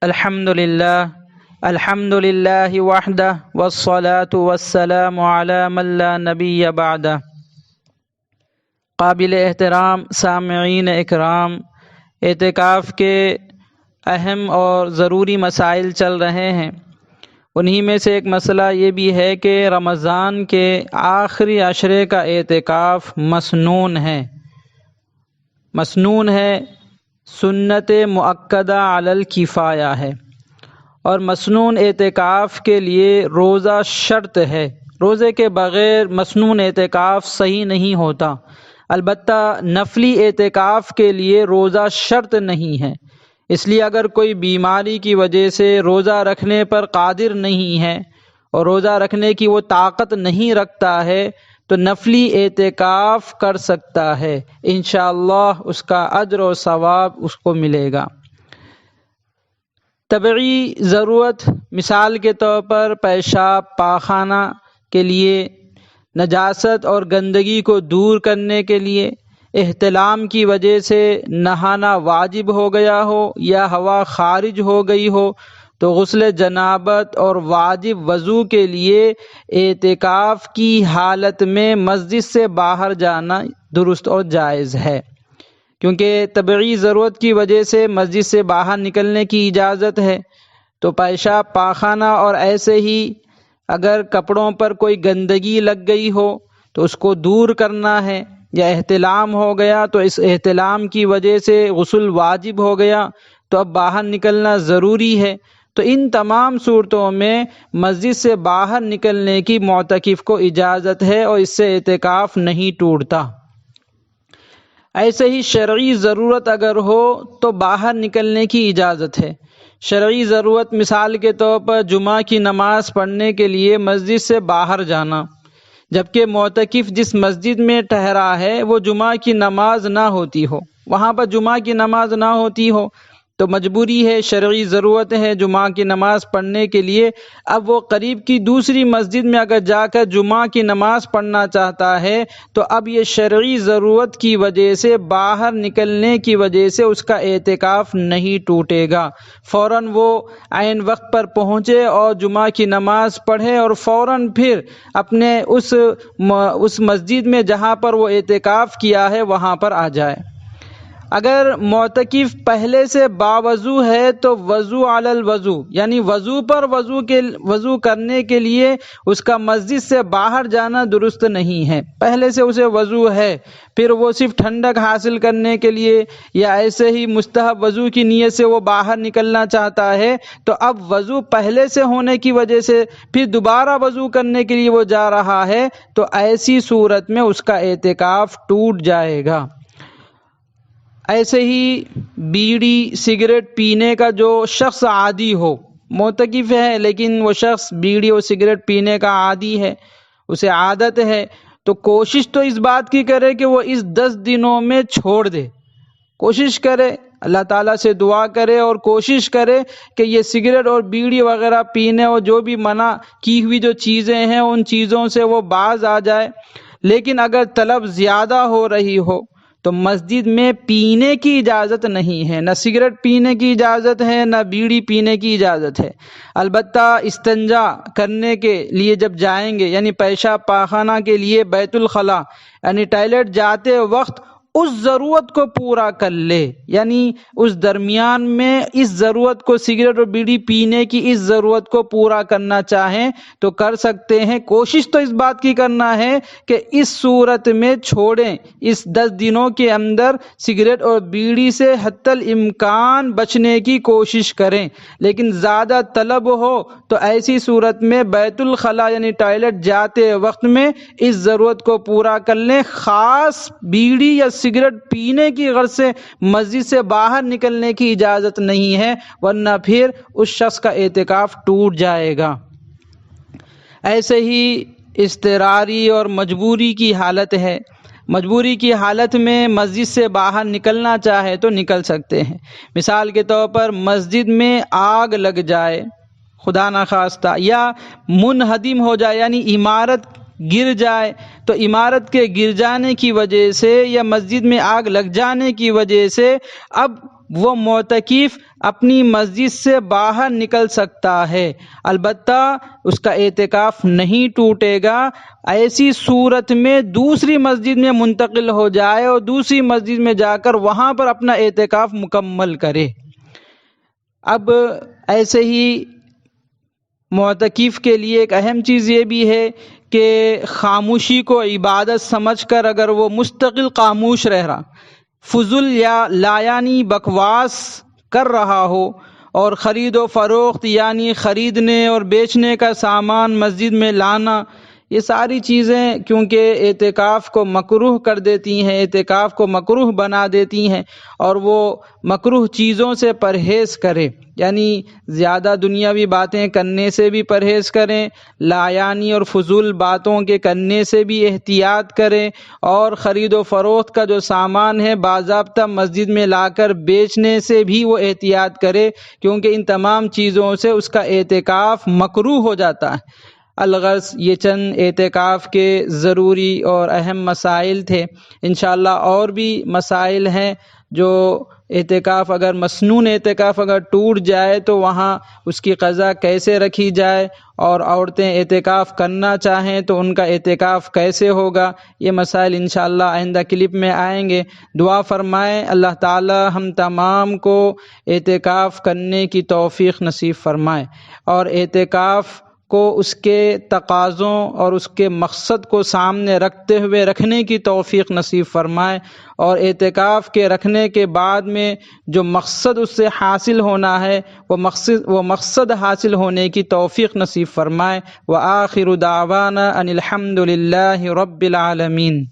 الحمد للہ وحدہ والصلاة والسلام علی من لا نبی بعدہ۔ قابل احترام سامعین اکرام، اعتکاف کے اہم اور ضروری مسائل چل رہے ہیں۔ انہی میں سے ایک مسئلہ یہ بھی ہے کہ رمضان کے آخری عشرے کا اعتکاف مسنون ہے۔ مسنون ہے، سنت مؤکدہ علی الکفایہ ہے، اور مسنون اعتکاف کے لیے روزہ شرط ہے۔ روزے کے بغیر مسنون اعتکاف صحیح نہیں ہوتا۔ البتہ نفلی اعتکاف کے لیے روزہ شرط نہیں ہے، اس لیے اگر کوئی بیماری کی وجہ سے روزہ رکھنے پر قادر نہیں ہے اور روزہ رکھنے کی وہ طاقت نہیں رکھتا ہے تو نفلی اعتکاف کر سکتا ہے، انشاءاللہ اس کا اجر و ثواب اس کو ملے گا۔ طبعی ضرورت، مثال کے طور پر پیشاب پاخانہ کے لیے، نجاست اور گندگی کو دور کرنے کے لیے، احتلام کی وجہ سے نہانا واجب ہو گیا ہو یا ہوا خارج ہو گئی ہو تو غسل جنابت اور واجب وضو کے لیے اعتکاف کی حالت میں مسجد سے باہر جانا درست اور جائز ہے، کیونکہ طبعی ضرورت کی وجہ سے مسجد سے باہر نکلنے کی اجازت ہے۔ تو پیشاب پاخانہ اور ایسے ہی اگر کپڑوں پر کوئی گندگی لگ گئی ہو تو اس کو دور کرنا ہے، یا احتلام ہو گیا تو اس احتلام کی وجہ سے غسل واجب ہو گیا تو اب باہر نکلنا ضروری ہے، تو ان تمام صورتوں میں مسجد سے باہر نکلنے کی معتکف کو اجازت ہے اور اس سے اعتکاف نہیں ٹوٹتا۔ ایسے ہی شرعی ضرورت اگر ہو تو باہر نکلنے کی اجازت ہے۔ شرعی ضرورت مثال کے طور پر جمعہ کی نماز پڑھنے کے لیے مسجد سے باہر جانا، جبکہ معتکف جس مسجد میں ٹھہرا ہے وہ جمعہ کی نماز نہ ہوتی ہو، وہاں پر جمعہ کی نماز نہ ہوتی ہو تو مجبوری ہے، شرعی ضرورت ہے جمعہ کی نماز پڑھنے کے لیے۔ اب وہ قریب کی دوسری مسجد میں اگر جا کر جمعہ کی نماز پڑھنا چاہتا ہے تو اب یہ شرعی ضرورت کی وجہ سے باہر نکلنے کی وجہ سے اس کا اعتکاف نہیں ٹوٹے گا۔ فوراً وہ عین وقت پر پہنچے اور جمعہ کی نماز پڑھے اور فوراً پھر اپنے اس مسجد میں جہاں پر وہ اعتکاف کیا ہے وہاں پر آ جائے۔ اگر معتکف پہلے سے باوضو ہے تو وضو علی الوضو، یعنی وضو پر وضو کرنے کے لیے اس کا مسجد سے باہر جانا درست نہیں ہے۔ پہلے سے اسے وضو ہے، پھر وہ صرف ٹھنڈک حاصل کرنے کے لیے یا ایسے ہی مستحب وضو کی نیت سے وہ باہر نکلنا چاہتا ہے تو اب وضو پہلے سے ہونے کی وجہ سے پھر دوبارہ وضو کرنے کے لیے وہ جا رہا ہے تو ایسی صورت میں اس کا اعتکاف ٹوٹ جائے گا۔ ایسے ہی بیڑی سگریٹ پینے کا جو شخص عادی ہو، معتکف ہے لیکن وہ شخص بیڑی اور سگریٹ پینے کا عادی ہے، اسے عادت ہے، تو کوشش تو اس بات کی کرے کہ وہ اس 10 دنوں میں چھوڑ دے۔ کوشش کرے، اللہ تعالیٰ سے دعا کرے اور کوشش کرے کہ یہ سگریٹ اور بیڑی وغیرہ پینے اور جو بھی منع کی ہوئی جو چیزیں ہیں ان چیزوں سے وہ باز آ جائے۔ لیکن اگر طلب زیادہ ہو رہی ہو تو مسجد میں پینے کی اجازت نہیں ہے، نہ سگریٹ پینے کی اجازت ہے نہ بیڑی پینے کی اجازت ہے۔ البتہ استنجا کرنے کے لیے جب جائیں گے، یعنی پیشاب پاخانہ کے لیے بیت الخلاء یعنی ٹوائلٹ جاتے وقت اس ضرورت کو پورا کر لے، یعنی اس درمیان میں اس ضرورت کو، سگریٹ اور بیڑی پینے کی اس ضرورت کو پورا کرنا چاہیں تو کر سکتے ہیں۔ کوشش تو اس بات کی کرنا ہے کہ اس صورت میں چھوڑیں، اس 10 دنوں کے اندر سگریٹ اور بیڑی سے حتی الامکان بچنے کی کوشش کریں۔ لیکن زیادہ طلب ہو تو ایسی صورت میں بیت الخلاء یعنی ٹوائلٹ جاتے وقت میں اس ضرورت کو پورا کر لیں۔ خاص بیڑی یا سگریٹ پینے کی غرض سے مسجد سے باہر نکلنے کی اجازت نہیں ہے، ورنہ پھر اس شخص کا اعتکاف ٹوٹ جائے گا۔ ایسے ہی اضطراری اور مجبوری کی حالت ہے، مجبوری کی حالت میں مسجد سے باہر نکلنا چاہے تو نکل سکتے ہیں۔ مثال کے طور پر مسجد میں آگ لگ جائے خدا نخواستہ، یا منہدم ہو جائے یعنی عمارت گر جائے، تو عمارت کے گر جانے کی وجہ سے یا مسجد میں آگ لگ جانے کی وجہ سے اب وہ معتکف اپنی مسجد سے باہر نکل سکتا ہے، البتہ اس کا اعتکاف نہیں ٹوٹے گا ایسی صورت میں دوسری مسجد میں منتقل ہو جائے اور دوسری مسجد میں جا کر وہاں پر اپنا اعتکاف مکمل کرے۔ اب ایسے ہی معتکف کے لیے ایک اہم چیز یہ بھی ہے کہ خاموشی کو عبادت سمجھ کر اگر وہ مستقل خاموش رہ رہا، فضول یا لایانی بکواس کر رہا ہو، اور خرید و فروخت یعنی خریدنے اور بیچنے کا سامان مسجد میں لانا، یہ ساری چیزیں کیونکہ اعتکاف کو مکروہ کر دیتی ہیں، اعتکاف کو مکروہ بنا دیتی ہیں، اور وہ مکروہ چیزوں سے پرہیز کرے، یعنی زیادہ دنیاوی باتیں کرنے سے بھی پرہیز کریں، لایانی اور فضول باتوں کے کرنے سے بھی احتیاط کریں، اور خرید و فروخت کا جو سامان ہے باضابطہ مسجد میں لا کر بیچنے سے بھی وہ احتیاط کرے، کیونکہ ان تمام چیزوں سے اس کا اعتکاف مکروہ ہو جاتا ہے۔ الغرض یہ چند اعتکاف کے ضروری اور اہم مسائل تھے، انشاءاللہ اور بھی مسائل ہیں جو اعتکاف اگر مسنون اعتکاف اگر ٹوٹ جائے تو وہاں اس کی قضا کیسے رکھی جائے، اور عورتیں اعتکاف کرنا چاہیں تو ان کا اعتکاف کیسے ہوگا، یہ مسائل انشاءاللہ آئندہ کلپ میں آئیں گے۔ دعا فرمائیں اللہ تعالی ہم تمام کو اعتکاف کرنے کی توفیق نصیب فرمائے، اور اعتکاف کو اس کے تقاضوں اور اس کے مقصد کو سامنے رکھتے ہوئے رکھنے کی توفیق نصیب فرمائے، اور اعتکاف کے رکھنے کے بعد میں جو مقصد اس سے حاصل ہونا ہے وہ مقصد حاصل ہونے کی توفیق نصیب فرمائے۔ وآخر دعوانا ان الحمد للہ رب العالمین۔